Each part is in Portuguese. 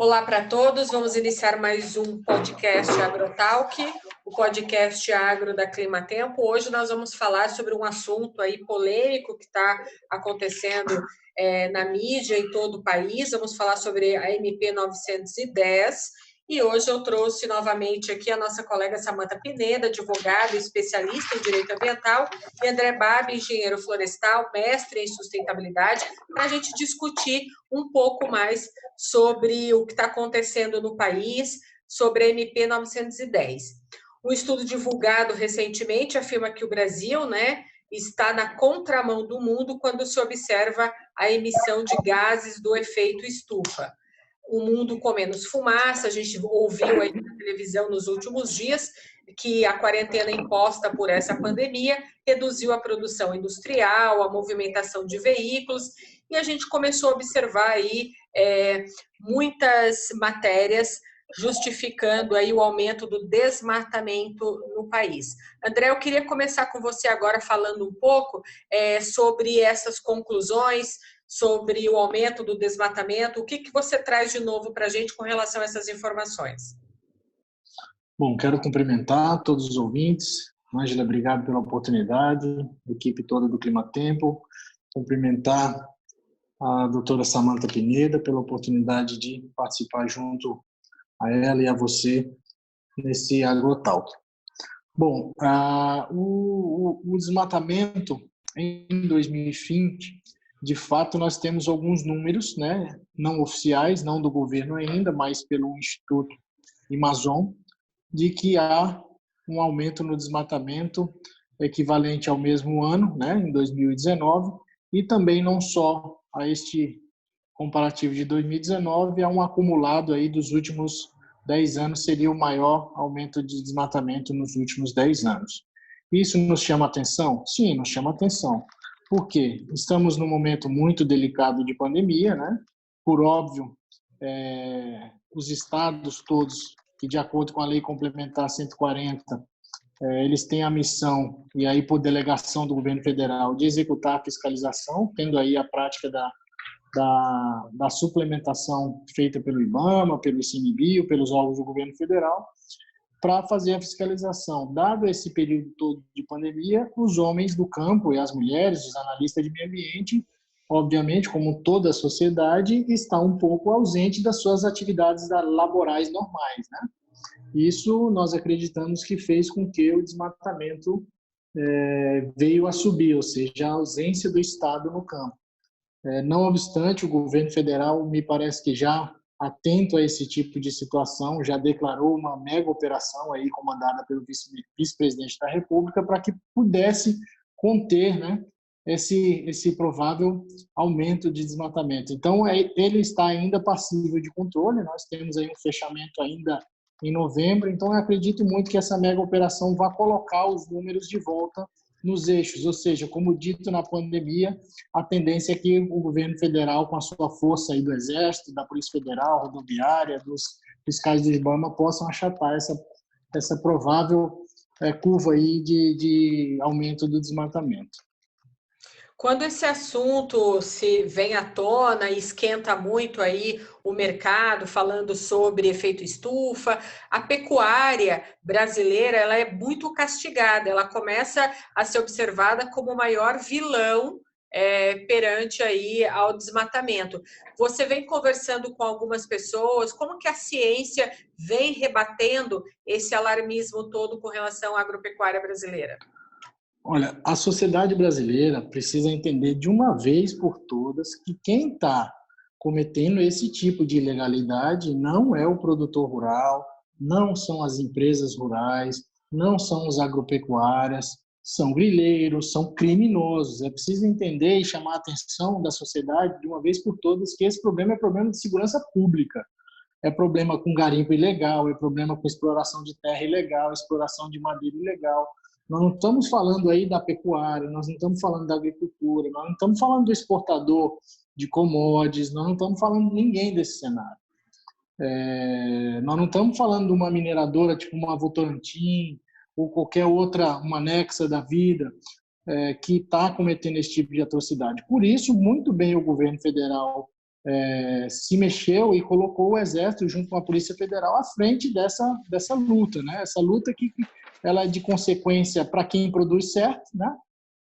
Olá para todos, vamos iniciar mais um podcast AgroTalk, o podcast agro da Climatempo. Hoje nós vamos falar sobre um assunto aí polêmico que está acontecendo na mídia em todo o país. Vamos falar sobre a MP 910 e hoje eu trouxe novamente aqui a nossa colega Samanta Pineda, advogada, especialista em direito ambiental, e André Barbi, engenheiro florestal, mestre em sustentabilidade, para a gente discutir um pouco mais sobre o que está acontecendo no país, sobre a MP 910. Um estudo divulgado recentemente afirma que o Brasil, está na contramão do mundo quando se observa a emissão de gases do efeito estufa. O mundo com menos fumaça, a gente ouviu aí na televisão nos últimos dias que a quarentena imposta por essa pandemia reduziu a produção industrial, a movimentação de veículos, e a gente começou a observar aí muitas matérias justificando aí o aumento do desmatamento no país. André, eu queria começar com você agora falando um pouco sobre essas conclusões, sobre o aumento do desmatamento. O que você traz de novo para a gente com relação a essas informações? Bom, quero cumprimentar todos os ouvintes. Ângela, obrigado pela oportunidade, a equipe toda do Climatempo. Cumprimentar a doutora Samanta Pineda pela oportunidade de participar junto a ela e a você nesse AgroTalk. Bom, o desmatamento em 2020, de fato, nós temos alguns números, não oficiais, não do governo ainda, mas pelo Instituto Amazon, de que há um aumento no desmatamento equivalente ao mesmo ano, em 2019, e também não só a este comparativo de 2019, há um acumulado aí dos últimos 10 anos, seria o maior aumento de desmatamento nos últimos 10 anos. Isso nos chama atenção? Sim, nos chama atenção. Por quê? Estamos num momento muito delicado de pandemia, Por óbvio, os estados todos, que de acordo com a Lei Complementar 140, eles têm a missão, e aí por delegação do governo federal, de executar a fiscalização, tendo aí a prática da suplementação feita pelo IBAMA, pelo ICMBio, pelos órgãos do governo federal, para fazer a fiscalização. Dado esse período todo de pandemia, os homens do campo e as mulheres, os analistas de meio ambiente, obviamente, como toda a sociedade, está um pouco ausente das suas atividades laborais normais, Isso nós acreditamos que fez com que o desmatamento veio a subir, ou seja, a ausência do Estado no campo. Não obstante, o governo federal, me parece que já atento a esse tipo de situação, já declarou uma mega operação aí comandada pelo vice-presidente da República para que pudesse conter, esse provável aumento de desmatamento. Então, ele está ainda passível de controle, nós temos aí um fechamento ainda em novembro, então eu acredito muito que essa mega operação vai colocar os números de volta nos eixos, ou seja, como dito na pandemia, a tendência é que o governo federal, com a sua força aí do Exército, da Polícia Federal, rodoviária, dos fiscais do IBAMA, possam achatar essa provável curva aí de aumento do desmatamento. Quando esse assunto se vem à tona e esquenta muito aí o mercado, falando sobre efeito estufa, a pecuária brasileira ela é muito castigada, ela começa a ser observada como o maior vilão perante aí ao desmatamento. Você vem conversando com algumas pessoas, como que a ciência vem rebatendo esse alarmismo todo com relação à agropecuária brasileira? Olha, a sociedade brasileira precisa entender de uma vez por todas que quem está cometendo esse tipo de ilegalidade não é o produtor rural, não são as empresas rurais, não são os agropecuárias, são grileiros, são criminosos. É preciso entender e chamar a atenção da sociedade de uma vez por todas que esse problema é problema de segurança pública. É problema com garimpo ilegal, é problema com exploração de terra ilegal, exploração de madeira ilegal. Nós não estamos falando aí da pecuária, nós não estamos falando da agricultura, nós não estamos falando do exportador de commodities, nós não estamos falando de ninguém desse cenário. Nós não estamos falando de uma mineradora tipo uma Votorantim ou qualquer outra, uma Nexa da vida, que está cometendo esse tipo de atrocidade. Por isso, muito bem o governo federal se mexeu e colocou o Exército junto com a Polícia Federal à frente dessa luta, né? Essa luta que ela é de consequência para quem produz certo, né?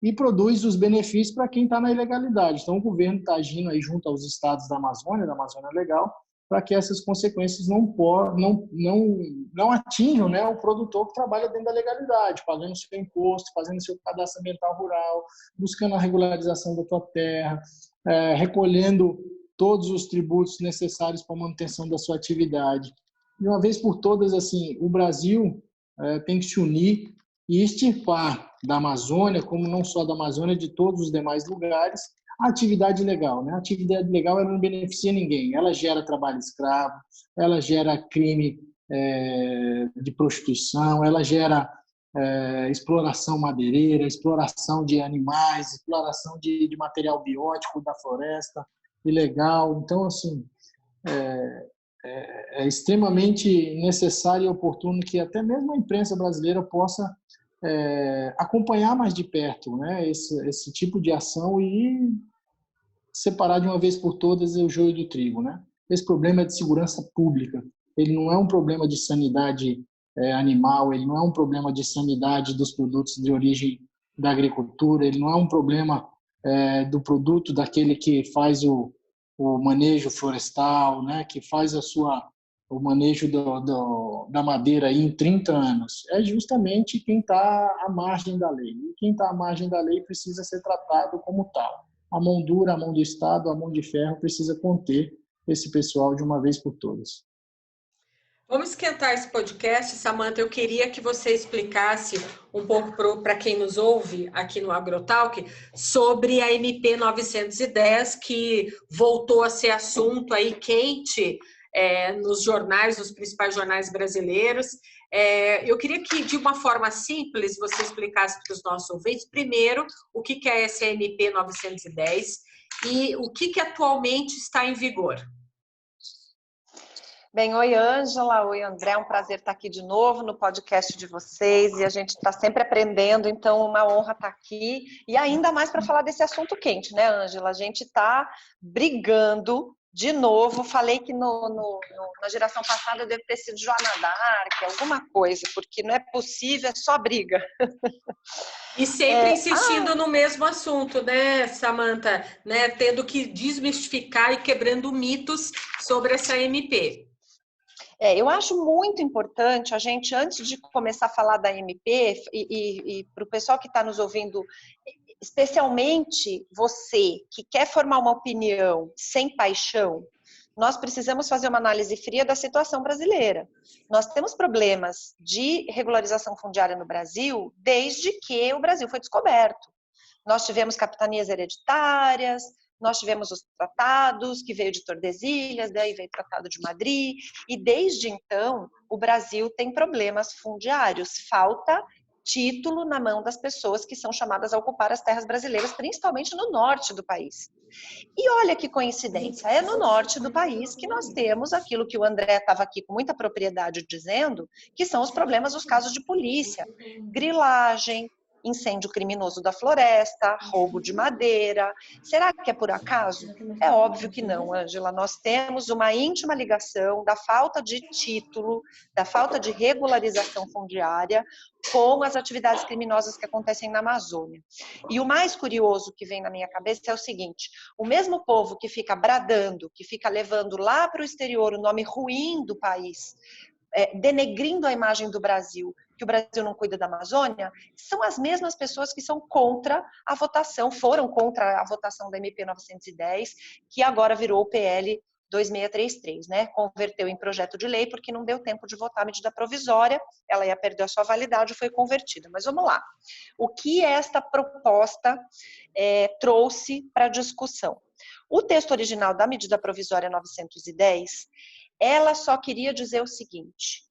E produz os benefícios para quem está na ilegalidade. Então, o governo está agindo aí junto aos estados da Amazônia Legal, para que essas consequências não atinjam, né, o produtor que trabalha dentro da legalidade, pagando seu imposto, fazendo seu cadastro ambiental rural, buscando a regularização da sua terra, recolhendo todos os tributos necessários para a manutenção da sua atividade. De uma vez por todas, assim, o Brasil tem que se unir e extirpar da Amazônia, como não só da Amazônia, de todos os demais lugares, a atividade legal, né? A atividade legal ela não beneficia ninguém. Ela gera trabalho escravo, ela gera crime de prostituição, ela gera exploração madeireira, exploração de animais, exploração de material biótico da floresta ilegal. Então, assim, é extremamente necessário e oportuno que até mesmo a imprensa brasileira possa acompanhar mais de perto, né, esse tipo de ação e separar de uma vez por todas o joio do trigo, né? Esse problema é de segurança pública. Ele não é um problema de sanidade animal, ele não é um problema de sanidade dos produtos de origem da agricultura, ele não é um problema do produto daquele que faz o manejo florestal, né, que faz o manejo da madeira aí em 30 anos. É justamente quem está à margem da lei. E quem está à margem da lei precisa ser tratado como tal. A mão dura, a mão do Estado, a mão de ferro precisa conter esse pessoal de uma vez por todas. Vamos esquentar esse podcast, Samantha. Eu queria que você explicasse um pouco para quem nos ouve aqui no Agrotalk sobre a MP 910, que voltou a ser assunto aí quente nos jornais, nos principais jornais brasileiros. Eu queria que, de uma forma simples, você explicasse para os nossos ouvintes, primeiro, o que é essa MP 910 e o que atualmente está em vigor. Bem, oi Ângela, oi André, é um prazer estar aqui de novo no podcast de vocês e a gente está sempre aprendendo, então uma honra estar aqui e ainda mais para falar desse assunto quente, né Ângela? A gente está brigando de novo, falei que na geração passada deve ter sido Joana d'Arc, alguma coisa, porque não é possível, é só briga. E sempre insistindo no mesmo assunto, né, Samantha? Né, tendo que desmistificar e quebrando mitos sobre essa MP. Eu acho muito importante a gente, antes de começar a falar da MP, e para o pessoal que está nos ouvindo, especialmente você que quer formar uma opinião sem paixão, nós precisamos fazer uma análise fria da situação brasileira. Nós temos problemas de regularização fundiária no Brasil desde que o Brasil foi descoberto. Nós tivemos capitanias hereditárias, nós tivemos os tratados, que veio de Tordesilhas, daí veio o Tratado de Madrid, e desde então o Brasil tem problemas fundiários, falta título na mão das pessoas que são chamadas a ocupar as terras brasileiras, principalmente no norte do país. E olha que coincidência, é no norte do país que nós temos aquilo que o André estava aqui com muita propriedade dizendo, que são os problemas dos casos de polícia, grilagem, incêndio criminoso da floresta, roubo de madeira. Será que é por acaso? É óbvio que não, Ângela. Nós temos uma íntima ligação da falta de título, da falta de regularização fundiária com as atividades criminosas que acontecem na Amazônia. E o mais curioso que vem na minha cabeça é o seguinte: o mesmo povo que fica bradando, que fica levando lá para o exterior o nome ruim do país, denegrindo a imagem do Brasil, que o Brasil não cuida da Amazônia, são as mesmas pessoas que são contra a votação, foram contra a votação da MP 910, que agora virou o PL 2633, né? Converteu em projeto de lei porque não deu tempo de votar a medida provisória, ela ia perder a sua validade e foi convertida. Mas vamos lá. O que esta proposta trouxe para discussão? O texto original da medida provisória 910, ela só queria dizer o seguinte: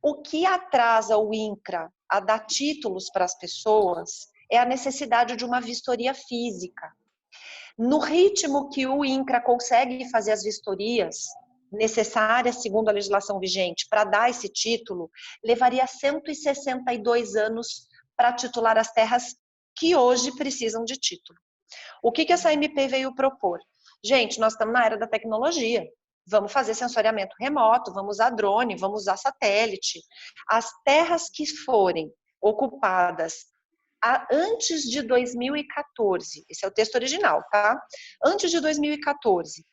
o que atrasa o INCRA a dar títulos para as pessoas é a necessidade de uma vistoria física. No ritmo que o INCRA consegue fazer as vistorias necessárias, segundo a legislação vigente, para dar esse título, levaria 162 anos para titular as terras que hoje precisam de título. O que essa MP veio propor? Gente, nós estamos na era da tecnologia. Vamos fazer sensoriamento remoto, vamos usar drone, vamos usar satélite. As terras que forem ocupadas antes de 2014, esse é o texto original, tá? Antes de 2014,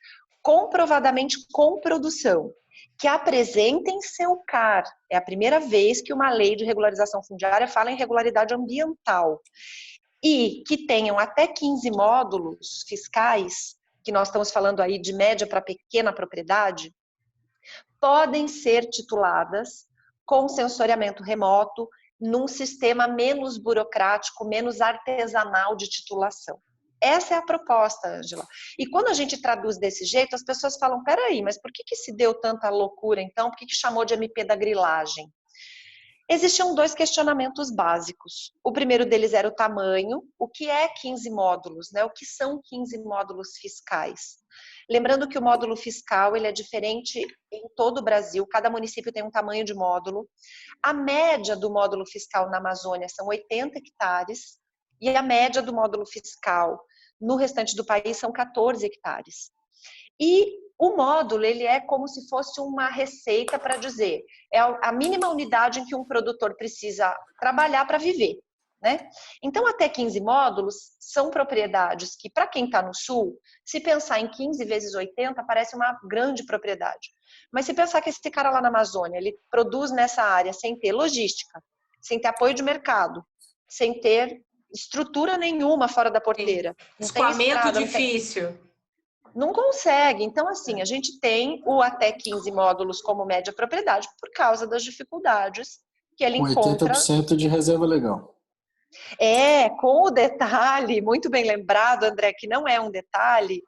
comprovadamente com produção, que apresentem seu CAR. É a primeira vez que uma lei de regularização fundiária fala em regularidade ambiental. E que tenham até 15 módulos fiscais, que nós estamos falando aí de média para pequena propriedade, podem ser tituladas com sensoriamento remoto num sistema menos burocrático, menos artesanal de titulação. Essa é a proposta, Ângela. E quando a gente traduz desse jeito, as pessoas falam, peraí, mas por que se deu tanta loucura então? Por que chamou de MP da grilagem? Existiam 2 questionamentos básicos. O primeiro deles era o tamanho. O que é 15 módulos, né? O que são 15 módulos fiscais? Lembrando que o módulo fiscal ele é diferente em todo o Brasil, cada município tem um tamanho de módulo. A média do módulo fiscal na Amazônia são 80 hectares e a média do módulo fiscal no restante do país são 14 hectares. E o módulo, ele é como se fosse uma receita para dizer, é a mínima unidade em que um produtor precisa trabalhar para viver, né? Então, até 15 módulos são propriedades que, para quem está no sul, se pensar em 15 vezes 80, parece uma grande propriedade. Mas se pensar que esse cara lá na Amazônia, ele produz nessa área sem ter logística, sem ter apoio de mercado, sem ter estrutura nenhuma fora da porteira. Escoamento difícil. Não consegue. Então, assim, a gente tem o até 15 módulos como média propriedade por causa das dificuldades que ele encontra. 80% de reserva legal. Com o detalhe, muito bem lembrado, André, que não é um detalhe,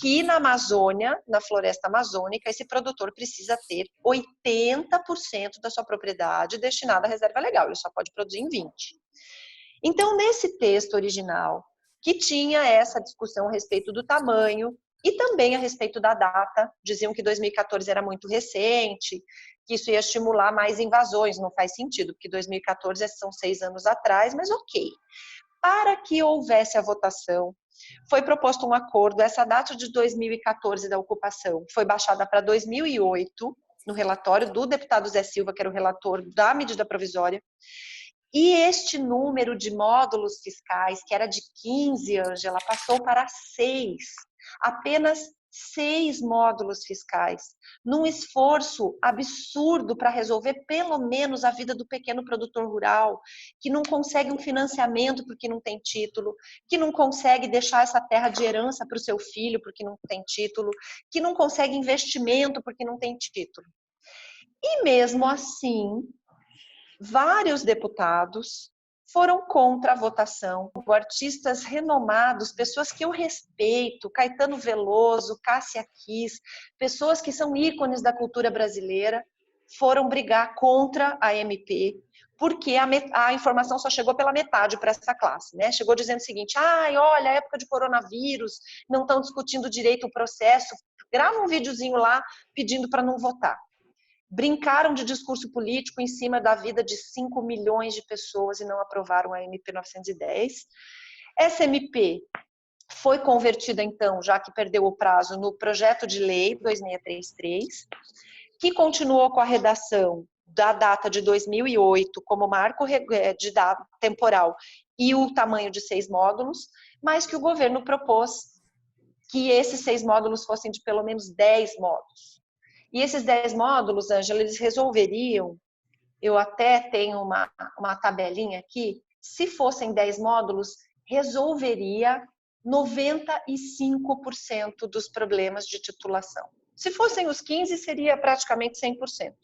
que na Amazônia, na floresta amazônica, esse produtor precisa ter 80% da sua propriedade destinada à reserva legal. Ele só pode produzir em 20%. Então, nesse texto original, que tinha essa discussão a respeito do tamanho, e também a respeito da data, diziam que 2014 era muito recente, que isso ia estimular mais invasões, não faz sentido, porque 2014 são 6 anos atrás, mas ok. Para que houvesse a votação, foi proposto um acordo, essa data de 2014 da ocupação foi baixada para 2008, no relatório do deputado Zé Silva, que era o relator da medida provisória, e este número de módulos fiscais, que era de 15, Ângela, passou para 6. Apenas 6 módulos fiscais, num esforço absurdo para resolver pelo menos a vida do pequeno produtor rural, que não consegue um financiamento porque não tem título, que não consegue deixar essa terra de herança para o seu filho porque não tem título, que não consegue investimento porque não tem título. E mesmo assim, vários deputados foram contra a votação. Artistas renomados, pessoas que eu respeito, Caetano Veloso, Cássia Kiss, pessoas que são ícones da cultura brasileira, foram brigar contra a MP, porque a informação só chegou pela metade para essa classe, né? Chegou dizendo o seguinte, olha, época de coronavírus, não estão discutindo direito o processo, grava um videozinho lá pedindo para não votar. Brincaram de discurso político em cima da vida de 5 milhões de pessoas e não aprovaram a MP 910. Essa MP foi convertida, então, já que perdeu o prazo, no projeto de lei 2633, que continuou com a redação da data de 2008 como marco de data temporal e o tamanho de 6 módulos, mas que o governo propôs que esses 6 módulos fossem de pelo menos 10 módulos. E esses 10 módulos, Ângela, eles resolveriam, eu até tenho uma tabelinha aqui, se fossem 10 módulos, resolveria 95% dos problemas de titulação. Se fossem os 15, seria praticamente 100%.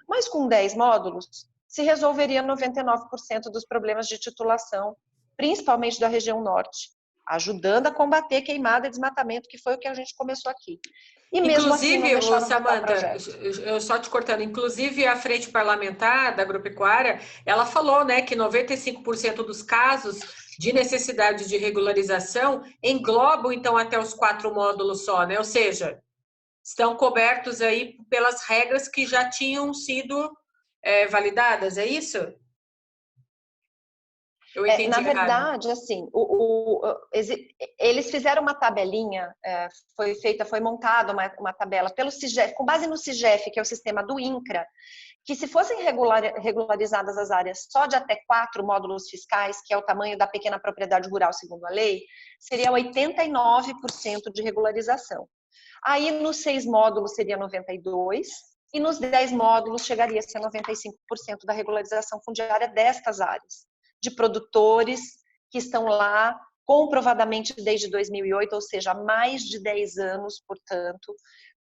Mas com 10 módulos, se resolveria 99% dos problemas de titulação, principalmente da região norte, ajudando a combater queimada e desmatamento, que foi o que a gente começou aqui. E mesmo assim não deixaram votar o projeto. Eu só te cortando, inclusive a Frente Parlamentar da Agropecuária, ela falou, né, que 95% dos casos de necessidade de regularização englobam, então, até os 4 módulos só, né? Ou seja, estão cobertos aí pelas regras que já tinham sido validadas, é isso? Eu entendi Na errado. verdade, assim, eles fizeram uma tabelinha, foi montada uma tabela pelo CIGEF, com base no CIGEF, que é o sistema do INCRA, que se fossem regularizadas as áreas só de até 4 módulos fiscais, que é o tamanho da pequena propriedade rural segundo a lei, seria 89% de regularização. Aí nos 6 módulos seria 92%, e nos 10 módulos chegaria a ser 95% da regularização fundiária destas áreas, de produtores que estão lá comprovadamente desde 2008, ou seja, há mais de 10 anos, portanto,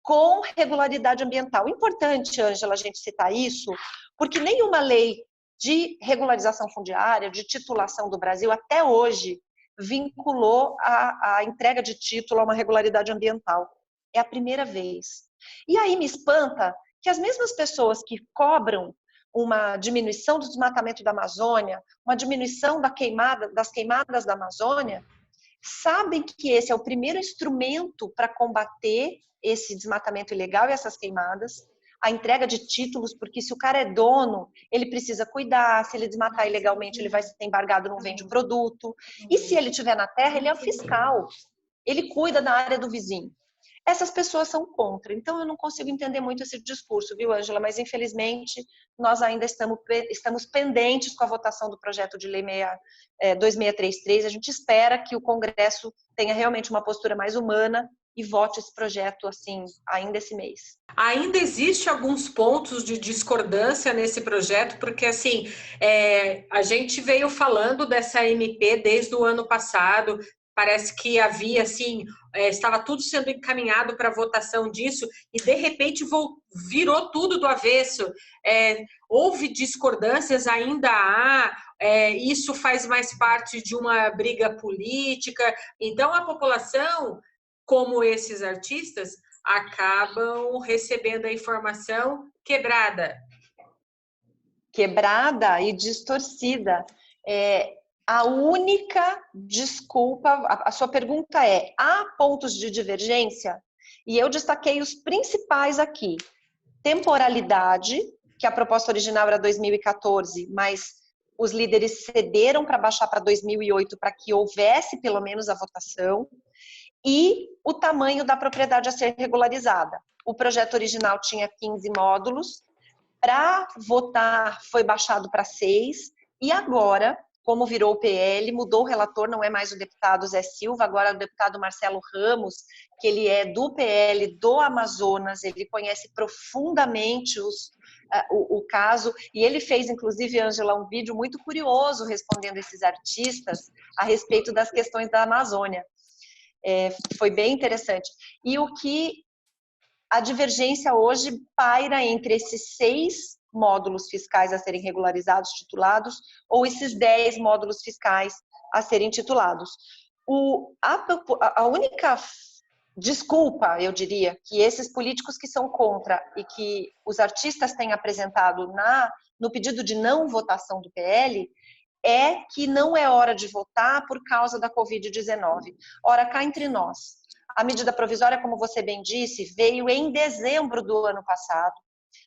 com regularidade ambiental. Importante, Ângela, a gente citar isso, porque nenhuma lei de regularização fundiária, de titulação do Brasil, até hoje, vinculou a entrega de título a uma regularidade ambiental. É a primeira vez. E aí me espanta que as mesmas pessoas que cobram uma diminuição do desmatamento da Amazônia, uma diminuição das queimadas da Amazônia, sabem que esse é o primeiro instrumento para combater esse desmatamento ilegal e essas queimadas, a entrega de títulos, porque se o cara é dono, ele precisa cuidar, se ele desmatar ilegalmente, ele vai ser embargado, não vende o produto, e se ele estiver na terra, ele é o fiscal, ele cuida da área do vizinho. Essas pessoas são contra, então eu não consigo entender muito esse discurso, viu, Ângela? Mas infelizmente nós ainda estamos pendentes com a votação do projeto de lei 2633. A gente espera que o Congresso tenha realmente uma postura mais humana e vote esse projeto assim ainda esse mês. Ainda existe alguns pontos de discordância nesse projeto, porque assim a gente veio falando dessa MP desde o ano passado. Parece que havia, assim, estava tudo sendo encaminhado para a votação disso e, de repente, virou tudo do avesso. Houve discordâncias, ainda há, isso faz mais parte de uma briga política. Então, a população, como esses artistas, acabam recebendo a informação quebrada. Quebrada e distorcida. A única desculpa, a sua pergunta é, há pontos de divergência? E eu destaquei os principais aqui. Temporalidade, que a proposta original era 2014, mas os líderes cederam para baixar para 2008 para que houvesse pelo menos a votação. E o tamanho da propriedade a ser regularizada. O projeto original tinha 15 módulos, para votar foi baixado para 6, e agora, como virou o PL, mudou o relator, não é mais o deputado Zé Silva, agora é o deputado Marcelo Ramos, que ele é do PL do Amazonas, ele conhece profundamente o caso, e ele fez, inclusive, Ângela, um vídeo muito curioso respondendo esses artistas a respeito das questões da Amazônia. Foi bem interessante. E o que a divergência hoje paira entre esses 6 módulos fiscais a serem regularizados, titulados, ou esses 10 módulos fiscais a serem titulados. A única desculpa, eu diria, que esses políticos que são contra e que os artistas têm apresentado no pedido de não votação do PL é que não é hora de votar por causa da Covid-19. Ora, cá entre nós, a medida provisória, como você bem disse, veio em dezembro do ano passado.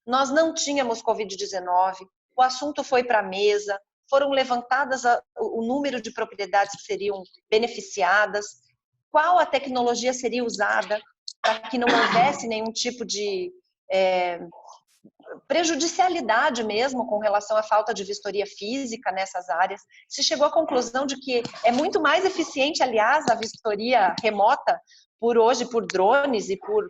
Nós não tínhamos Covid-19, o assunto foi para a mesa, foram levantadas o número de propriedades que seriam beneficiadas, qual a tecnologia seria usada para que não houvesse nenhum tipo de prejudicialidade mesmo com relação à falta de vistoria física nessas áreas. Se chegou à conclusão de que é muito mais eficiente, aliás, a vistoria remota por drones e por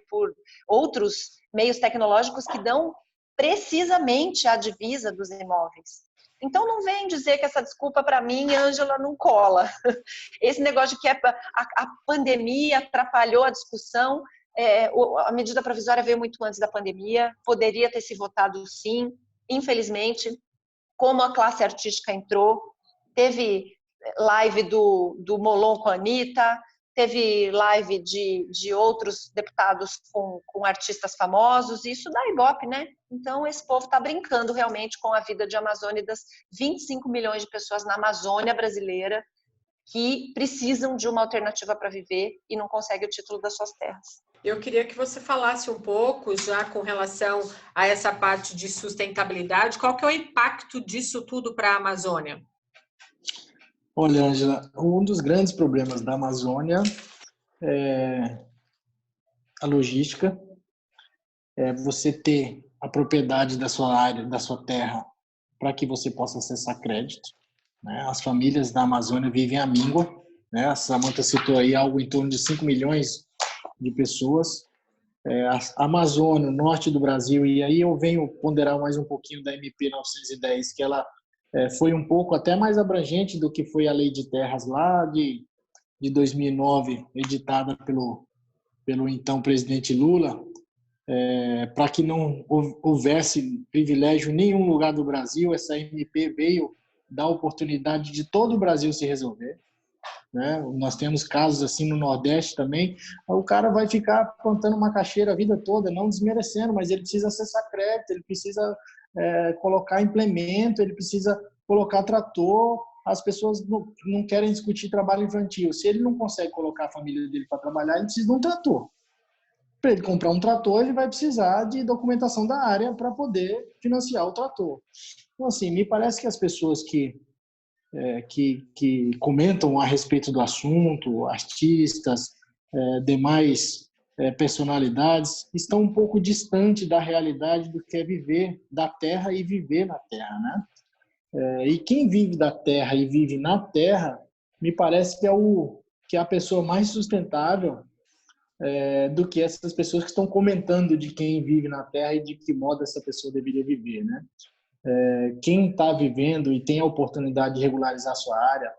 outros meios tecnológicos que dão precisamente a divisa dos imóveis. Então não vem dizer que essa desculpa para mim, Ângela, não cola. Esse negócio de que a pandemia atrapalhou a discussão, a medida provisória veio muito antes da pandemia, poderia ter se votado sim, infelizmente, como a classe artística entrou, teve live do Molon com a Anitta, teve live de outros deputados com artistas famosos, e isso dá ibope, né? Então esse povo está brincando realmente com a vida de Amazônia e das 25 milhões de pessoas na Amazônia brasileira que precisam de uma alternativa para viver e não conseguem o título das suas terras. Eu queria que você falasse um pouco, já com relação a essa parte de sustentabilidade, qual que é o impacto disso tudo para a Amazônia? Olha, Ângela, um dos grandes problemas da Amazônia é a logística, é você ter a propriedade da sua área, da sua terra, para que você possa acessar crédito, né? As famílias da Amazônia vivem à míngua, né? A Samantha citou aí algo em torno de 5 milhões de pessoas. A Amazônia, o norte do Brasil, e aí eu venho ponderar mais um pouquinho da MP 910, que ela foi um pouco até mais abrangente do que foi a Lei de Terras lá de 2009, editada pelo então presidente Lula, para que não houvesse privilégio em nenhum lugar do Brasil. Essa MP veio dar oportunidade de todo o Brasil se resolver, né? Nós temos casos assim no Nordeste também. O cara vai ficar plantando macaxeira a vida toda, não desmerecendo, mas ele precisa acessar crédito, ele precisa colocar implemento, ele precisa colocar trator. As pessoas não querem discutir trabalho infantil. Se ele não consegue colocar a família dele para trabalhar, ele precisa de um trator. Para ele comprar um trator, ele vai precisar de documentação da área para poder financiar o trator. Então, assim, me parece que as pessoas que comentam a respeito do assunto, artistas, demais personalidades, estão um pouco distante da realidade do que é viver da terra e viver na terra, né? E quem vive da terra e vive na terra, me parece que é a pessoa mais sustentável do que essas pessoas que estão comentando de quem vive na terra e de que modo essa pessoa deveria viver, né? Quem está vivendo e tem a oportunidade de regularizar sua área,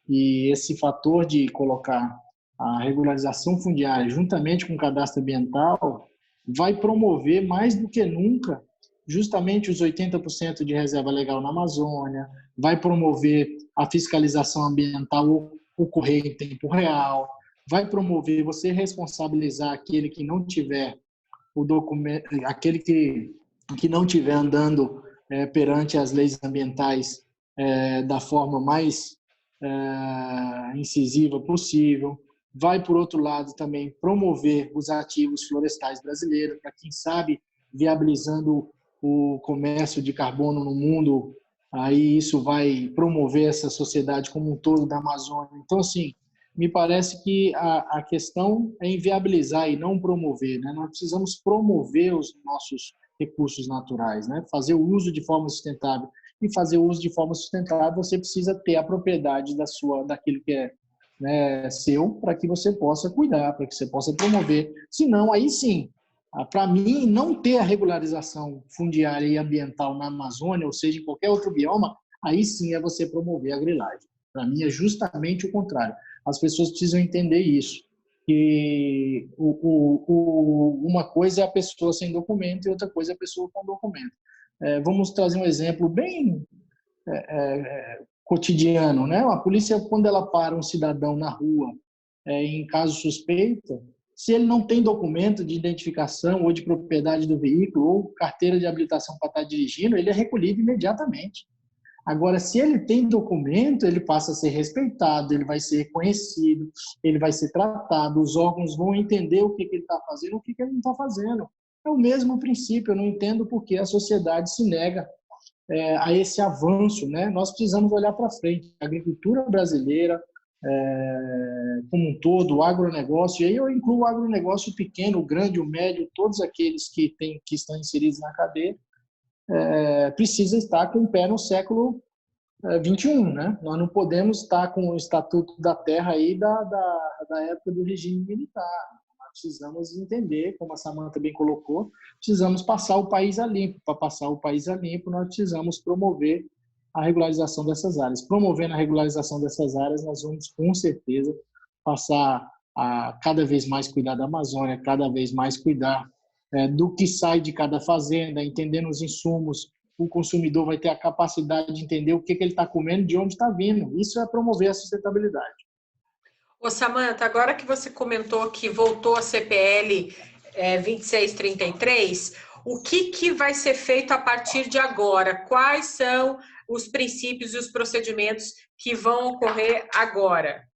e esse fator de colocar a regularização fundiária juntamente com o cadastro ambiental vai promover mais do que nunca justamente os 80% de reserva legal na Amazônia, vai promover a fiscalização ambiental ocorrer em tempo real, vai promover você responsabilizar aquele que não tiver o documento, aquele que não tiver andando perante as leis ambientais da forma mais incisiva possível. Vai, por outro lado, também promover os ativos florestais brasileiros, para quem sabe, viabilizando o comércio de carbono no mundo, aí isso vai promover essa sociedade como um todo da Amazônia. Então, assim, me parece que a questão é inviabilizar e não promover, né? Nós precisamos promover os nossos recursos naturais, né? Fazer o uso de forma sustentável. E fazer o uso de forma sustentável, você precisa ter a propriedade daquilo que é, né, seu, para que você possa cuidar, para que você possa promover. Senão, aí sim, para mim, não ter a regularização fundiária e ambiental na Amazônia, ou seja, em qualquer outro bioma, aí sim é você promover a grilagem. Para mim é justamente o contrário. As pessoas precisam entender isso. Que uma coisa é a pessoa sem documento e outra coisa é a pessoa com documento. Vamos trazer um exemplo bem cotidiano, né? A polícia, quando ela para um cidadão na rua em caso suspeito, se ele não tem documento de identificação ou de propriedade do veículo ou carteira de habilitação para estar dirigindo, ele é recolhido imediatamente. Agora, se ele tem documento, ele passa a ser respeitado, ele vai ser reconhecido, ele vai ser tratado, os órgãos vão entender o que ele está fazendo, o que ele não está fazendo. É o mesmo princípio, eu não entendo por que a sociedade se nega a esse avanço, né? Nós precisamos olhar para frente. A agricultura brasileira, como um todo, o agronegócio, e aí eu incluo o agronegócio pequeno, o grande, o médio, todos aqueles que estão inseridos na cadeia, precisa estar com o pé no século XXI, né? Nós não podemos estar com o Estatuto da Terra aí da época do regime militar. Nós precisamos entender, como a Samantha bem colocou, precisamos passar o país a limpo. Para passar o país a limpo, nós precisamos promover a regularização dessas áreas. Promovendo a regularização dessas áreas, nós vamos, com certeza, passar a cada vez mais cuidar da Amazônia, cada vez mais cuidar do que sai de cada fazenda, entendendo os insumos. O consumidor vai ter a capacidade de entender o que ele está comendo, de onde está vindo. Isso é promover a sustentabilidade. Ô, Samantha, agora que você comentou que voltou a CPL 2633, o que vai ser feito a partir de agora? Quais são os princípios e os procedimentos que vão ocorrer agora?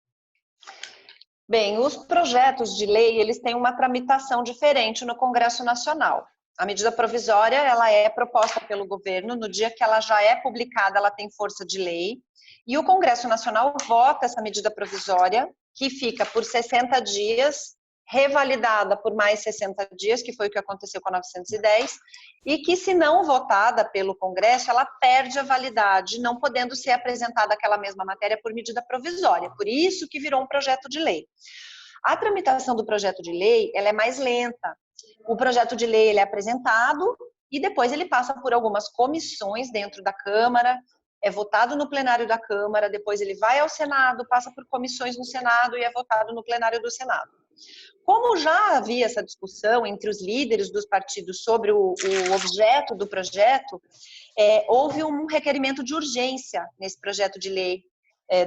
Bem, os projetos de lei, eles têm uma tramitação diferente no Congresso Nacional. A medida provisória, ela é proposta pelo governo, no dia que ela já é publicada, ela tem força de lei, e o Congresso Nacional vota essa medida provisória, que fica por 60 dias, revalidada por mais 60 dias, que foi o que aconteceu com a 910, e que, se não votada pelo Congresso, ela perde a validade, não podendo ser apresentada aquela mesma matéria por medida provisória. Por isso que virou um projeto de lei. A tramitação do projeto de lei, ela é mais lenta. O projeto de lei ele é apresentado e depois ele passa por algumas comissões dentro da Câmara, é votado no plenário da Câmara, depois ele vai ao Senado, passa por comissões no Senado e é votado no plenário do Senado. Como já havia essa discussão entre os líderes dos partidos sobre o objeto do projeto, houve um requerimento de urgência nesse projeto de lei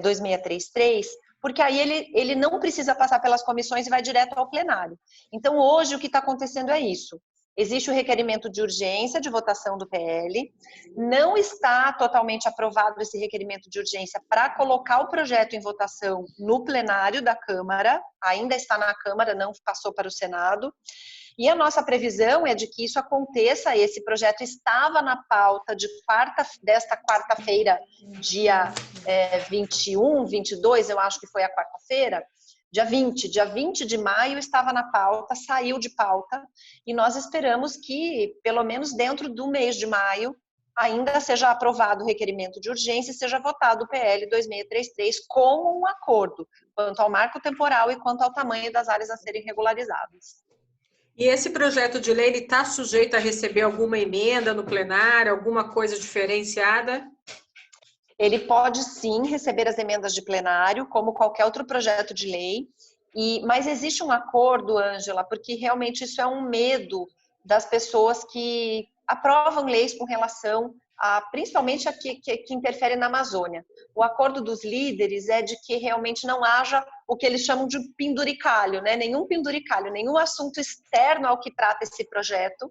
2633, porque aí ele não precisa passar pelas comissões e vai direto ao plenário. Então, hoje, o que está acontecendo é isso. Existe o requerimento de urgência de votação do PL, não está totalmente aprovado esse requerimento de urgência para colocar o projeto em votação no plenário da Câmara, ainda está na Câmara, não passou para o Senado, e a nossa previsão é de que isso aconteça. Esse projeto estava na pauta desta quarta-feira, dia 21, 22, eu acho que foi a quarta-feira, dia 20 de maio estava na pauta, saiu de pauta, e nós esperamos que, pelo menos dentro do mês de maio, ainda seja aprovado o requerimento de urgência e seja votado o PL 2633 com um acordo, quanto ao marco temporal e quanto ao tamanho das áreas a serem regularizadas. E esse projeto de lei está sujeito a receber alguma emenda no plenário, alguma coisa diferenciada? Ele pode sim receber as emendas de plenário, como qualquer outro projeto de lei, mas existe um acordo, Ângela, porque realmente isso é um medo das pessoas que aprovam leis com relação principalmente a que interfere na Amazônia. O acordo dos líderes é de que realmente não haja o que eles chamam de penduricalho, né? Nenhum penduricalho, nenhum assunto externo ao que trata esse projeto,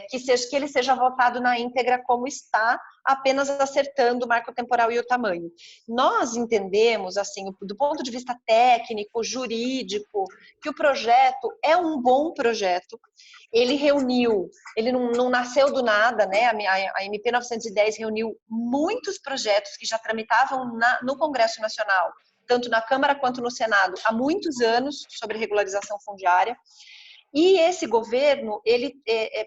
que ele seja votado na íntegra como está, apenas acertando o marco temporal e o tamanho. Nós entendemos, assim, do ponto de vista técnico, jurídico, que o projeto é um bom projeto. Ele não nasceu do nada, né? A MP 910 reuniu muitos projetos que já tramitavam no Congresso Nacional, tanto na Câmara quanto no Senado, há muitos anos, sobre regularização fundiária. E esse governo,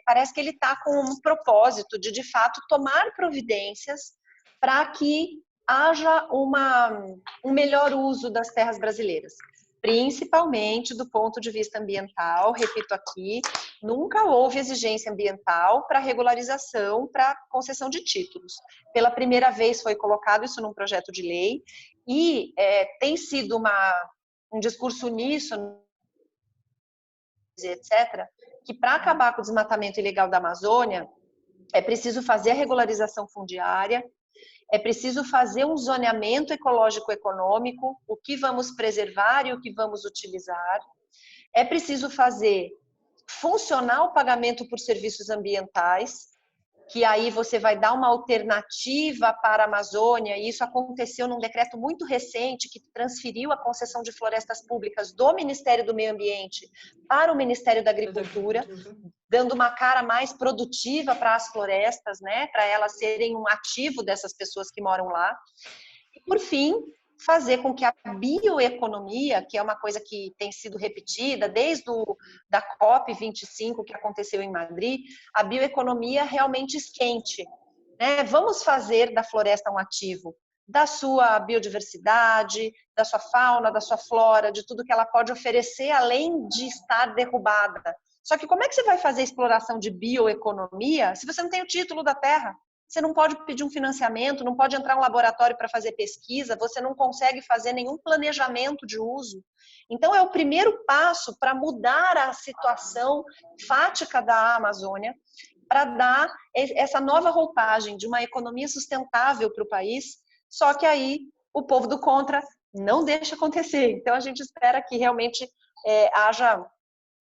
parece que ele está com um propósito de fato, tomar providências para que haja um melhor uso das terras brasileiras, principalmente do ponto de vista ambiental. Repito aqui, nunca houve exigência ambiental para regularização, para concessão de títulos. Pela primeira vez foi colocado isso num projeto de lei e tem sido um discurso uníssono, etc., que para acabar com o desmatamento ilegal da Amazônia, é preciso fazer a regularização fundiária, é preciso fazer um zoneamento ecológico-econômico, o que vamos preservar e o que vamos utilizar, é preciso fazer funcionar o pagamento por serviços ambientais, que aí você vai dar uma alternativa para a Amazônia, e isso aconteceu num decreto muito recente que transferiu a concessão de florestas públicas do Ministério do Meio Ambiente para o Ministério da Agricultura, dando uma cara mais produtiva para as florestas, né, para elas serem um ativo dessas pessoas que moram lá. E, por fim, fazer com que a bioeconomia, que é uma coisa que tem sido repetida desde da COP25 que aconteceu em Madrid, a bioeconomia realmente esquente, né? Vamos fazer da floresta um ativo, da sua biodiversidade, da sua fauna, da sua flora, de tudo que ela pode oferecer além de estar derrubada. Só que como é que você vai fazer exploração de bioeconomia se você não tem o título da terra? Você não pode pedir um financiamento, não pode entrar em um laboratório para fazer pesquisa, você não consegue fazer nenhum planejamento de uso. Então, é o primeiro passo para mudar a situação fática da Amazônia, para dar essa nova roupagem de uma economia sustentável para o país, só que aí o povo do contra não deixa acontecer. Então, a gente espera que realmente haja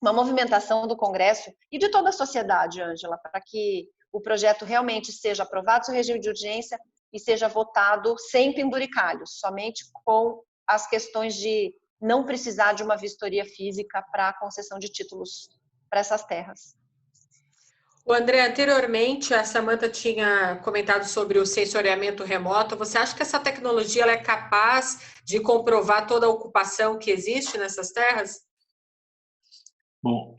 uma movimentação do Congresso e de toda a sociedade, Ângela, para que o projeto realmente seja aprovado, seu regime de urgência, e seja votado sem penduricalhos, somente com as questões de não precisar de uma vistoria física para a concessão de títulos para essas terras. O André, anteriormente a Samantha tinha comentado sobre o sensoriamento remoto. Você acha que essa tecnologia ela é capaz de comprovar toda a ocupação que existe nessas terras? Bom,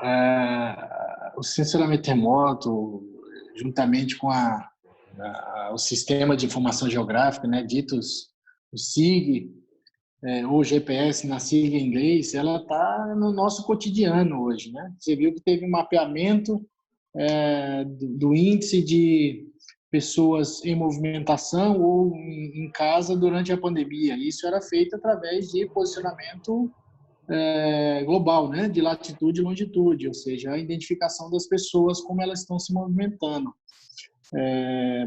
o sensoramento remoto, juntamente com o sistema de informação geográfica, né, ditos o SIG, ou GPS na sigla em inglês, ela está no nosso cotidiano hoje, né? Você viu que teve um mapeamento do índice de pessoas em movimentação ou em casa durante a pandemia. Isso era feito através de posicionamento global, né? De latitude e longitude, ou seja, a identificação das pessoas, como elas estão se movimentando.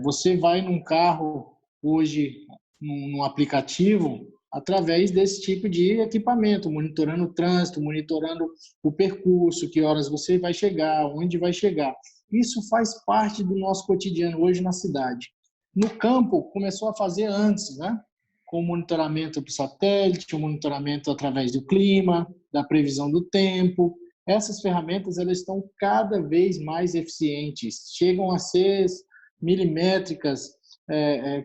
Você vai num carro hoje, num aplicativo, através desse tipo de equipamento, monitorando o trânsito, monitorando o percurso, que horas você vai chegar, onde vai chegar. Isso faz parte do nosso cotidiano hoje na cidade. No campo, começou a fazer antes, né? Com o monitoramento por satélite, o monitoramento através do clima, da previsão do tempo. Essas ferramentas elas estão cada vez mais eficientes, chegam a ser milimétricas,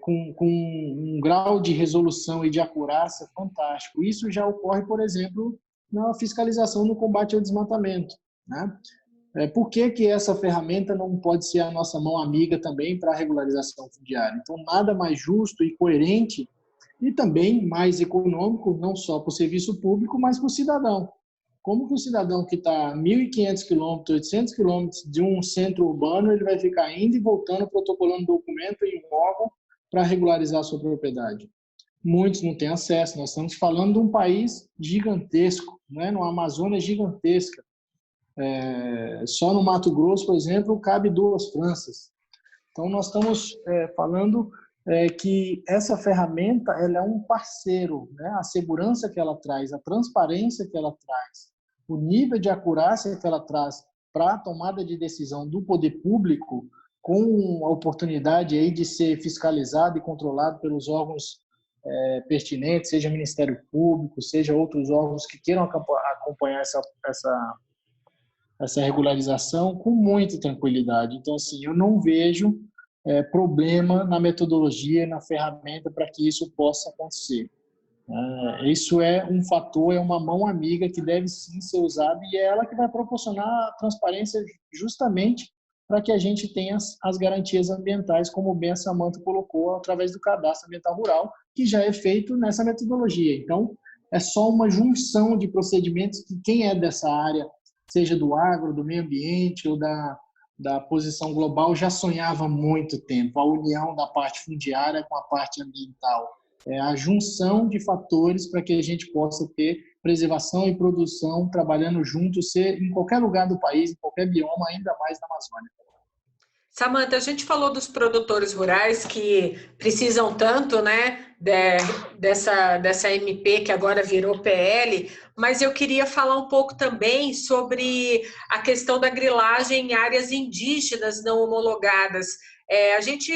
com um grau de resolução e de acurácia fantástico. Isso já ocorre, por exemplo, na fiscalização no combate ao desmatamento, né? Por que essa ferramenta não pode ser a nossa mão amiga também para a regularização fundiária? Então, nada mais justo e coerente e também mais econômico, não só para o serviço público, mas para o cidadão. Como que o cidadão que está a 1.500 quilômetros, 800 quilômetros de um centro urbano, ele vai ficar indo e voltando, protocolando documento em um órgão para regularizar a sua propriedade? Muitos não têm acesso. Nós estamos falando de um país gigantesco, né? Numa Amazônia gigantesca. Só no Mato Grosso, por exemplo, cabe 2 Franças. Então, nós estamos falando que essa ferramenta ela é um parceiro, né? A segurança que ela traz, a transparência que ela traz, o nível de acurácia que ela traz para a tomada de decisão do poder público, com a oportunidade aí de ser fiscalizado e controlado pelos órgãos pertinentes, seja Ministério Público, seja outros órgãos que queiram acompanhar essa regularização com muita tranquilidade. Então, assim, eu não vejo problema na metodologia, na ferramenta para que isso possa acontecer. Isso é um fator, é uma mão amiga que deve sim ser usada e é ela que vai proporcionar a transparência justamente para que a gente tenha as garantias ambientais, como bem a Samantha colocou, através do Cadastro Ambiental Rural, que já é feito nessa metodologia. Então, é só uma junção de procedimentos que quem é dessa área, seja do agro, do meio ambiente ou da posição global, já sonhava há muito tempo. A união da parte fundiária com a parte ambiental. A junção de fatores para que a gente possa ter preservação e produção trabalhando juntos, em qualquer lugar do país, em qualquer bioma, ainda mais na Amazônia. Samantha, a gente falou dos produtores rurais que precisam tanto, né, dessa MP que agora virou PL, mas eu queria falar um pouco também sobre a questão da grilagem em áreas indígenas não homologadas. A gente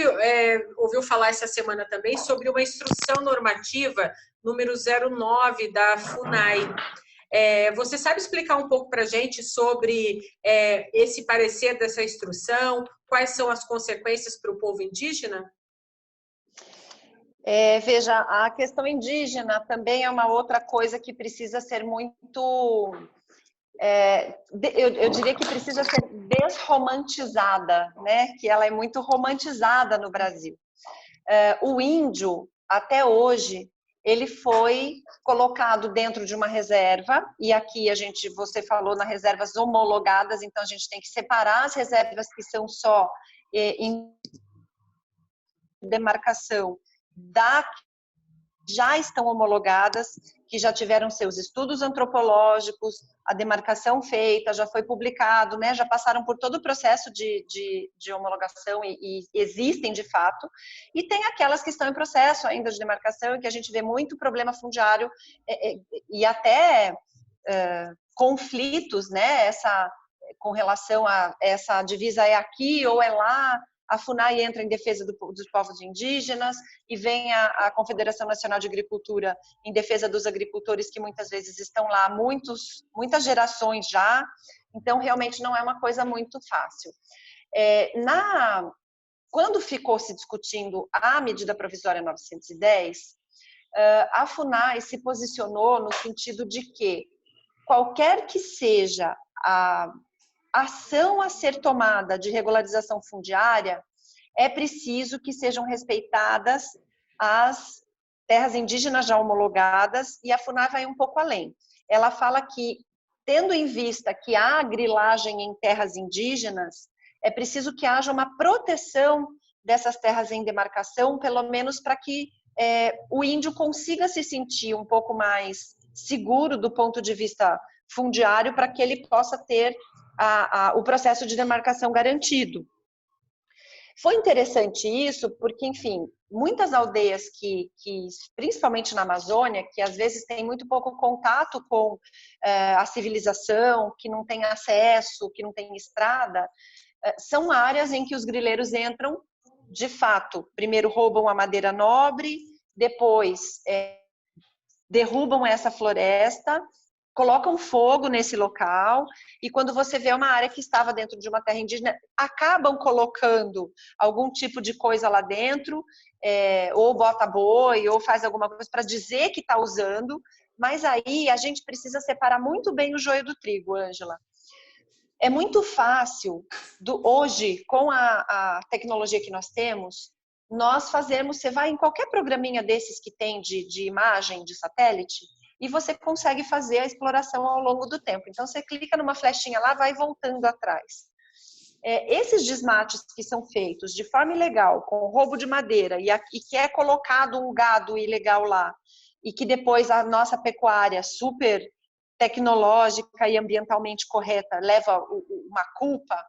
ouviu falar essa semana também sobre uma instrução normativa número 09 da FUNAI. Você sabe explicar um pouco para a gente sobre esse parecer dessa instrução? Quais são as consequências para o povo indígena? Veja, a questão indígena também é uma outra coisa que precisa ser muito... eu diria que precisa ser desromantizada, né? Que ela é muito romantizada no Brasil. O índio, até hoje, ele foi colocado dentro de uma reserva, e aqui você falou nas reservas homologadas, então a gente tem que separar as reservas que são só em demarcação já estão homologadas, que já tiveram seus estudos antropológicos, a demarcação feita, já foi publicado, né? Já passaram por todo o processo de homologação e existem de fato, e tem aquelas que estão em processo ainda de demarcação e que a gente vê muito problema fundiário e até conflitos, né? Com relação a essa divisa é aqui ou é lá. A FUNAI entra em defesa dos povos indígenas e vem a Confederação Nacional de Agricultura em defesa dos agricultores que muitas vezes estão lá muitas gerações já. Então, realmente não é uma coisa muito fácil. Quando ficou se discutindo a medida provisória 910, a FUNAI se posicionou no sentido de que qualquer que seja a ação a ser tomada de regularização fundiária, é preciso que sejam respeitadas as terras indígenas já homologadas, e a FUNAI vai um pouco além. Ela fala que, tendo em vista que há grilagem em terras indígenas, é preciso que haja uma proteção dessas terras em demarcação, pelo menos para que o índio consiga se sentir um pouco mais seguro do ponto de vista fundiário, para que ele possa ter o processo de demarcação garantido. Foi interessante isso porque, enfim, muitas aldeias principalmente na Amazônia, que às vezes tem muito pouco contato com a civilização, que não tem acesso, que não tem estrada, são áreas em que os grileiros entram, de fato, primeiro roubam a madeira nobre, depois derrubam essa floresta, colocam fogo nesse local, e quando você vê uma área que estava dentro de uma terra indígena, acabam colocando algum tipo de coisa lá dentro, ou bota boi, ou faz alguma coisa para dizer que está usando, mas aí a gente precisa separar muito bem o joio do trigo, Ângela. É muito fácil, hoje, com a tecnologia que nós temos, nós fazemos, você vai em qualquer programinha desses que tem de imagem, de satélite, e você consegue fazer a exploração ao longo do tempo. Então, você clica numa flechinha lá, vai voltando atrás. Esses desmates que são feitos de forma ilegal, com roubo de madeira, e que é colocado um gado ilegal lá, e que depois a nossa pecuária super tecnológica e ambientalmente correta leva uma culpa,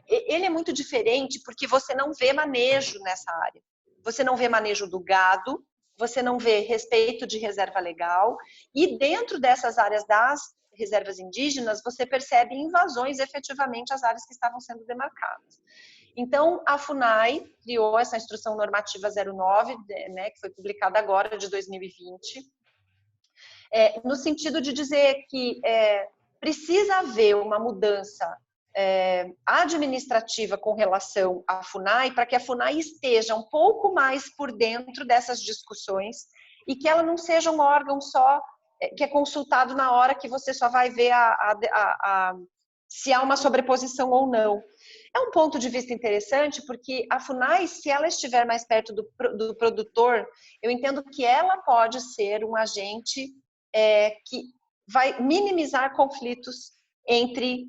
ele é muito diferente porque você não vê manejo nessa área. Você não vê manejo do gado, você não vê respeito de reserva legal, e dentro dessas áreas das reservas indígenas, você percebe invasões efetivamente às áreas que estavam sendo demarcadas. Então, a FUNAI criou essa Instrução Normativa 09, né, que foi publicada agora, de 2020, no sentido de dizer que precisa haver uma mudança administrativa com relação à FUNAI, para que a FUNAI esteja um pouco mais por dentro dessas discussões e que ela não seja um órgão só que é consultado na hora que você só vai ver se há uma sobreposição ou não. É um ponto de vista interessante, porque a FUNAI, se ela estiver mais perto do produtor, eu entendo que ela pode ser um agente que vai minimizar conflitos entre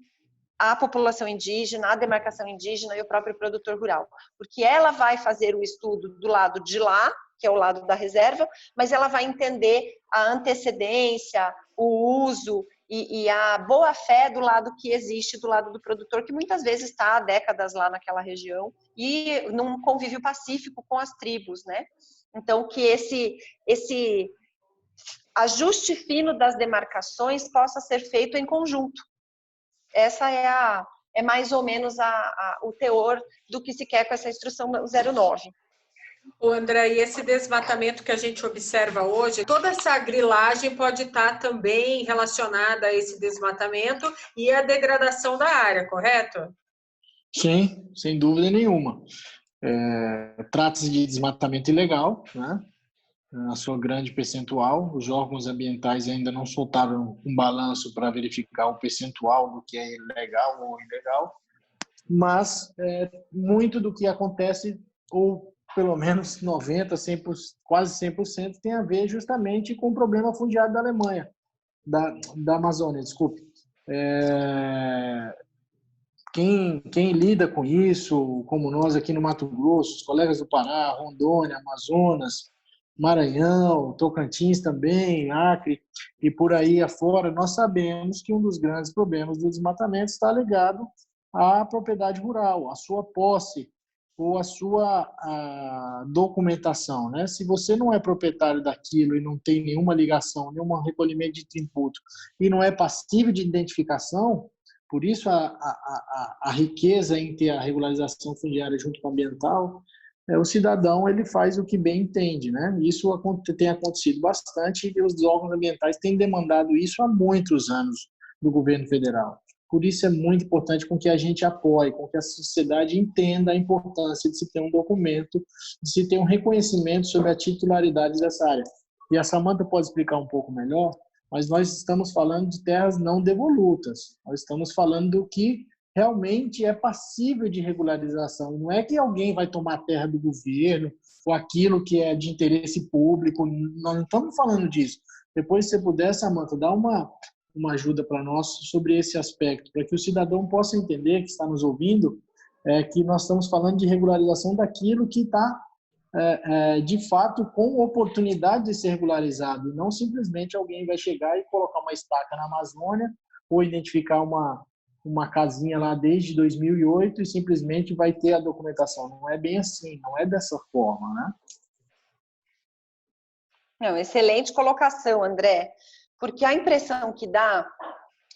a população indígena, a demarcação indígena e o próprio produtor rural. Porque ela vai fazer o estudo do lado de lá, que é o lado da reserva, mas ela vai entender a antecedência, o uso e a boa-fé do lado que existe, do lado do produtor, que muitas vezes está há décadas lá naquela região e num convívio pacífico com as tribos, né? Então, que esse ajuste fino das demarcações possa ser feito em conjunto. Essa é mais ou menos o teor do que se quer com essa Instrução 09. André, e esse desmatamento que a gente observa hoje, toda essa grilagem pode estar também relacionada a esse desmatamento e a degradação da área, correto? Sim, sem dúvida nenhuma. Trata-se de desmatamento ilegal, né? A sua grande percentual. Os órgãos ambientais ainda não soltaram um balanço para verificar o percentual do que é legal ou ilegal, mas muito do que acontece, ou pelo menos 90%, 100%, quase 100%, tem a ver justamente com o problema fundiário da Alemanha, da Amazônia, desculpe. Quem lida com isso, como nós aqui no Mato Grosso, os colegas do Pará, Rondônia, Amazonas, Maranhão, Tocantins também, Acre e por aí afora, nós sabemos que um dos grandes problemas do desmatamento está ligado à propriedade rural, à sua posse ou à sua documentação, né? Se você não é proprietário daquilo e não tem nenhuma ligação, nenhum recolhimento de tributo e não é passível de identificação, por isso a riqueza em ter a regularização fundiária junto com a ambiental, o cidadão ele faz o que bem entende, né? Isso tem acontecido bastante e os órgãos ambientais têm demandado isso há muitos anos do governo federal. Por isso é muito importante com que a gente apoie, com que a sociedade entenda a importância de se ter um documento, de se ter um reconhecimento sobre a titularidade dessa área. E a Samantha pode explicar um pouco melhor, mas nós estamos falando de terras não devolutas. Nós estamos falando do que realmente é passível de regularização. Não é que alguém vai tomar a terra do governo ou aquilo que é de interesse público. Nós não estamos falando disso. Depois, se você puder, Samantha, dá uma ajuda para nós sobre esse aspecto, para que o cidadão possa entender, que está nos ouvindo, que nós estamos falando de regularização daquilo que está, de fato, com oportunidade de ser regularizado, e não simplesmente alguém vai chegar e colocar uma estaca na Amazônia ou identificar uma casinha lá desde 2008 e simplesmente vai ter a documentação. Não é bem assim, não é dessa forma, né? Não, excelente colocação, André, porque a impressão que dá,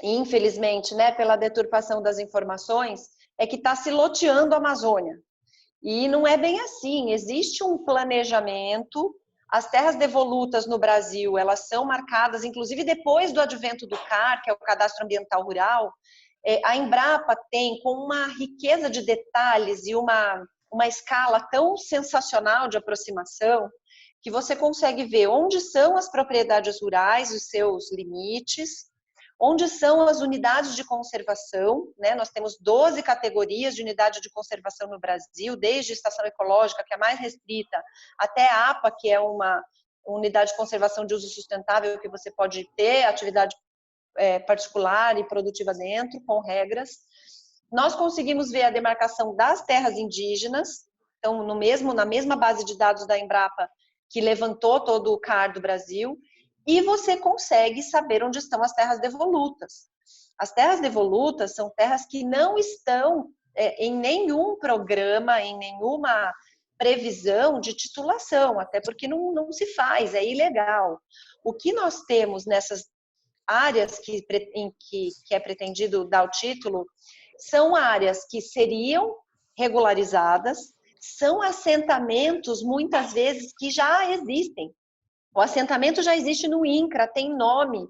e infelizmente, né, pela deturpação das informações, é que está se loteando a Amazônia. E não é bem assim, existe um planejamento, as terras devolutas no Brasil, elas são marcadas, inclusive depois do advento do CAR, que é o Cadastro Ambiental Rural, a Embrapa tem, com uma riqueza de detalhes e uma escala tão sensacional de aproximação, que você consegue ver onde são as propriedades rurais, os seus limites, onde são as unidades de conservação, né? Nós temos 12 categorias de unidade de conservação no Brasil, desde a estação ecológica, que é a mais restrita, até a APA, que é uma unidade de conservação de uso sustentável, que você pode ter atividade particular e produtiva dentro, com regras. Nós conseguimos ver a demarcação das terras indígenas, então na mesma base de dados da Embrapa, que levantou todo o CAR do Brasil, e você consegue saber onde estão as terras devolutas. As terras devolutas são terras que não estão em nenhum programa, em nenhuma previsão de titulação, até porque não se faz, é ilegal. O que nós temos nessas áreas em que é pretendido dar o título são áreas que seriam regularizadas, são assentamentos, muitas vezes, que já existem. O assentamento já existe no INCRA, tem nome,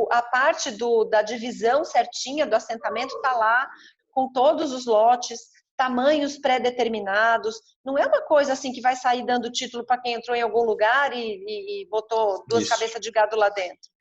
a parte da divisão certinha do assentamento está lá, com todos os lotes, tamanhos pré-determinados. Não é uma coisa assim que vai sair dando título para quem entrou em algum lugar e botou duas cabeças de gado lá dentro.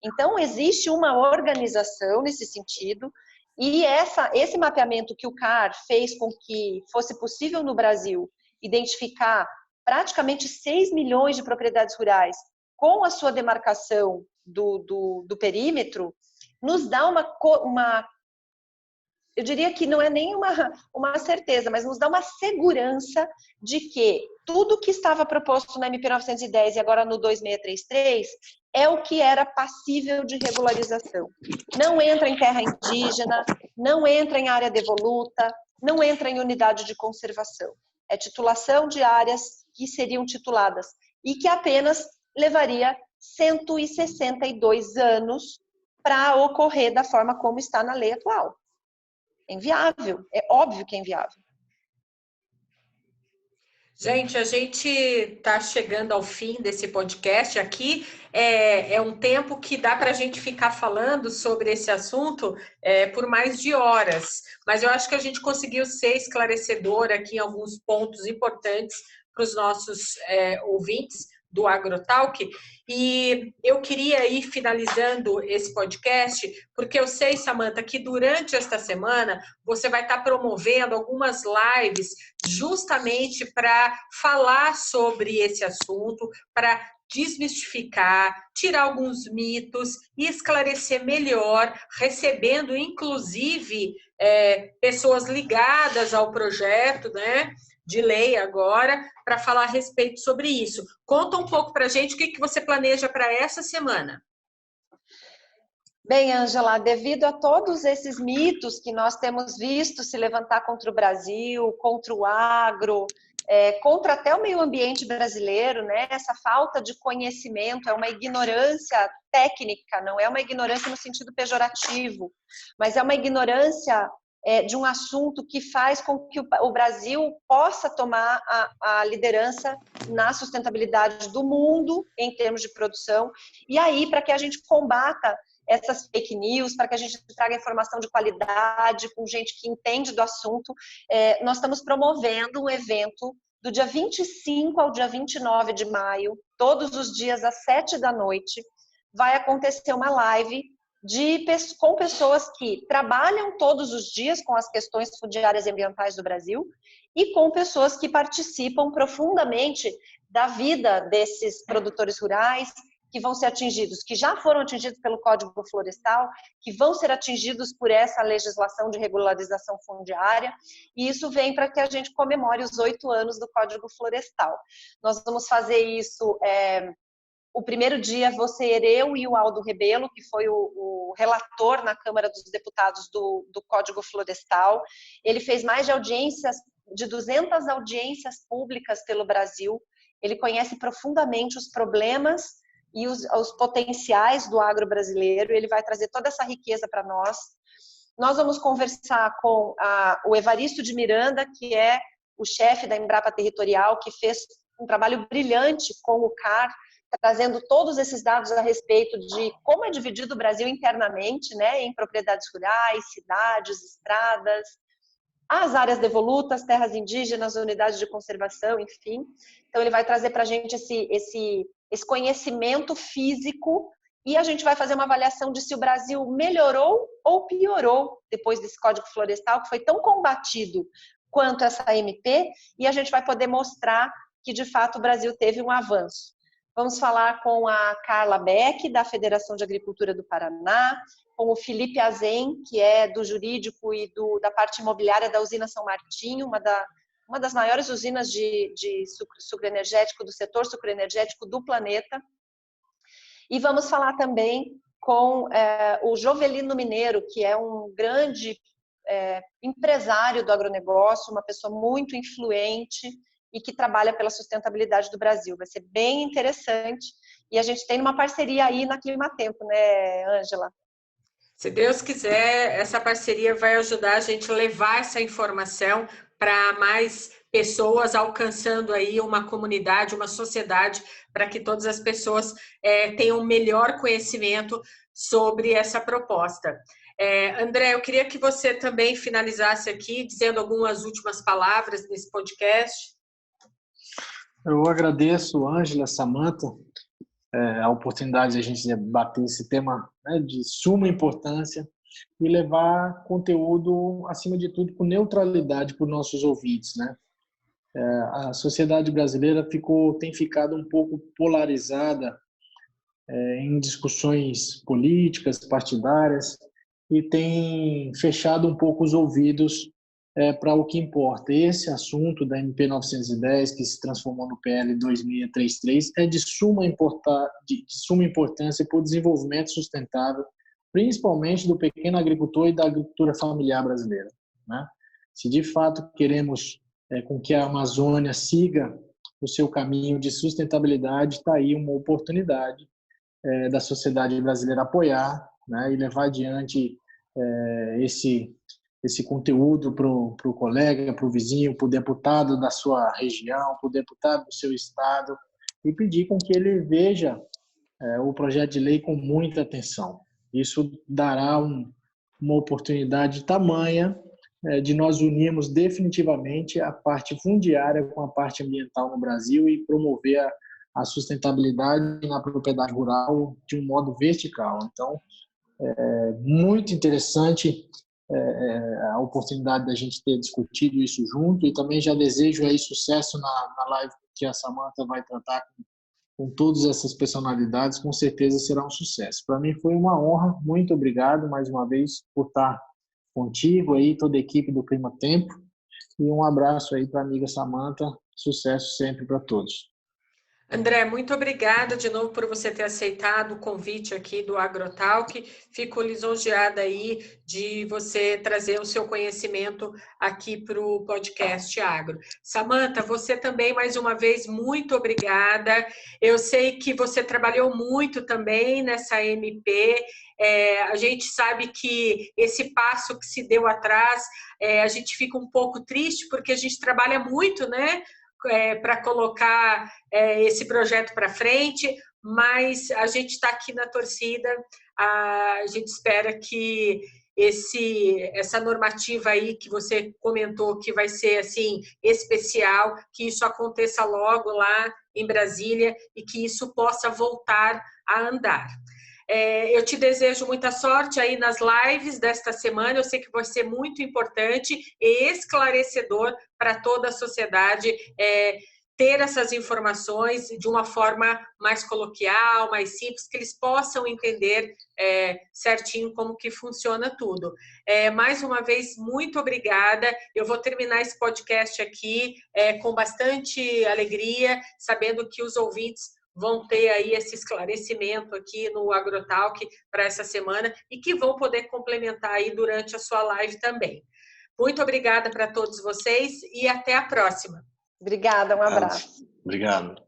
Então, existe uma organização nesse sentido, e esse mapeamento que o CAR fez com que fosse possível no Brasil identificar praticamente 6 milhões de propriedades rurais com a sua demarcação do perímetro, nos dá eu diria que não é nem uma certeza, mas nos dá uma segurança de que tudo que estava proposto na MP 910 e agora no 2633 é o que era passível de regularização. Não entra em terra indígena, não entra em área devoluta, não entra em unidade de conservação. É titulação de áreas que seriam tituladas e que apenas levaria 162 anos para ocorrer da forma como está na lei atual. É inviável, é óbvio que é inviável. Gente, a gente está chegando ao fim desse podcast aqui. É um tempo que dá para a gente ficar falando sobre esse assunto por mais de horas. Mas eu acho que a gente conseguiu ser esclarecedor aqui em alguns pontos importantes para os nossos ouvintes do AgroTalk. E eu queria ir finalizando esse podcast, porque eu sei, Samantha, que durante esta semana você vai estar promovendo algumas lives justamente para falar sobre esse assunto, para desmistificar, tirar alguns mitos e esclarecer melhor, recebendo inclusive pessoas ligadas ao projeto, né, de lei agora, para falar a respeito sobre isso. Conta um pouco para a gente o que você planeja para essa semana. Bem, Ângela, devido a todos esses mitos que nós temos visto se levantar contra o Brasil, contra o agro, contra até o meio ambiente brasileiro, né? Essa falta de conhecimento é uma ignorância técnica, não é uma ignorância no sentido pejorativo, mas é uma ignorância de um assunto que faz com que o Brasil possa tomar a liderança na sustentabilidade do mundo em termos de produção, e aí para que a gente combata essas fake news, para que a gente traga informação de qualidade, com gente que entende do assunto. Nós estamos promovendo um evento do dia 25 ao dia 29 de maio, todos os dias às 7 da noite, vai acontecer uma live com pessoas que trabalham todos os dias com as questões fundiárias e ambientais do Brasil e com pessoas que participam profundamente da vida desses produtores rurais, que vão ser atingidos, que já foram atingidos pelo Código Florestal, que vão ser atingidos por essa legislação de regularização fundiária, e isso vem para que a gente comemore os 8 anos do Código Florestal. Nós vamos fazer isso, o primeiro dia vou ser eu e o Aldo Rebelo, que foi o relator na Câmara dos Deputados do Código Florestal. Ele fez mais de 200 audiências públicas pelo Brasil. Ele conhece profundamente os problemas e os potenciais do agro brasileiro. Ele vai trazer toda essa riqueza para nós. Nós vamos conversar com o Evaristo de Miranda, que é o chefe da Embrapa Territorial, que fez um trabalho brilhante com o CAR, trazendo todos esses dados a respeito de como é dividido o Brasil internamente, né, em propriedades rurais, cidades, estradas, as áreas devolutas, terras indígenas, unidades de conservação, enfim. Então, ele vai trazer para a gente esse conhecimento físico e a gente vai fazer uma avaliação de se o Brasil melhorou ou piorou depois desse Código Florestal, que foi tão combatido quanto essa MP, e a gente vai poder mostrar que, de fato, o Brasil teve um avanço. Vamos falar com a Carla Beck, da Federação de Agricultura do Paraná, com o Felipe Azen, que é do jurídico e da parte imobiliária da usina São Martinho, uma das maiores usinas de sucro energético, do setor sucroenergético do planeta. E vamos falar também com o Jovelino Mineiro, que é um grande empresário do agronegócio, uma pessoa muito influente e que trabalha pela sustentabilidade do Brasil. Vai ser bem interessante. E a gente tem uma parceria aí na Climatempo, né, Ângela? Se Deus quiser, essa parceria vai ajudar a gente a levar essa informação para mais pessoas, alcançando aí uma comunidade, uma sociedade, para que todas as pessoas tenham melhor conhecimento sobre essa proposta. André, eu queria que você também finalizasse aqui, dizendo algumas últimas palavras nesse podcast. Eu agradeço, Ângela, Samantha, a oportunidade de a gente debater esse tema, né, de suma importância e levar conteúdo, acima de tudo, com neutralidade para os nossos ouvintes, né? A sociedade brasileira tem ficado um pouco polarizada em discussões políticas, partidárias, e tem fechado um pouco os ouvidos para o que importa. Esse assunto da MP 910, que se transformou no PL 2633, é de suma importância para o desenvolvimento sustentável, principalmente do pequeno agricultor e da agricultura familiar brasileira, né? Se de fato queremos com que a Amazônia siga o seu caminho de sustentabilidade, está aí uma oportunidade da sociedade brasileira apoiar, né, e levar adiante esse conteúdo para o colega, para o vizinho, para o deputado da sua região, para o deputado do seu estado, e pedir com que ele veja o projeto de lei com muita atenção. Isso dará uma oportunidade tamanha de nós unirmos definitivamente a parte fundiária com a parte ambiental no Brasil e promover a sustentabilidade na propriedade rural de um modo vertical. Então, muito interessante a oportunidade da gente ter discutido isso junto, e também já desejo aí sucesso na live que a Samantha vai tratar com todas essas personalidades. Com certeza será um sucesso. Para mim foi uma honra, muito obrigado mais uma vez por estar contigo aí, toda a equipe do Climatempo, e um abraço aí para a amiga Samantha, sucesso sempre para todos. André, muito obrigada de novo por você ter aceitado o convite aqui do AgroTalk. Fico lisonjeada aí de você trazer o seu conhecimento aqui para o podcast Agro. Samantha, você também, mais uma vez, muito obrigada. Eu sei que você trabalhou muito também nessa MP. A gente sabe que esse passo que se deu atrás, a gente fica um pouco triste, porque a gente trabalha muito, né, para colocar esse projeto para frente, mas a gente está aqui na torcida, a gente espera que essa normativa aí que você comentou que vai ser assim especial, que isso aconteça logo lá em Brasília e que isso possa voltar a andar. Eu te desejo muita sorte aí nas lives desta semana, eu sei que vai ser muito importante e esclarecedor para toda a sociedade ter essas informações de uma forma mais coloquial, mais simples, que eles possam entender certinho como que funciona tudo. Mais uma vez, muito obrigada. Eu vou terminar esse podcast aqui com bastante alegria, sabendo que os ouvintes vão ter aí esse esclarecimento aqui no AgroTalk para essa semana e que vão poder complementar aí durante a sua live também. Muito obrigada para todos vocês e até a próxima. Obrigada, um abraço. Obrigado.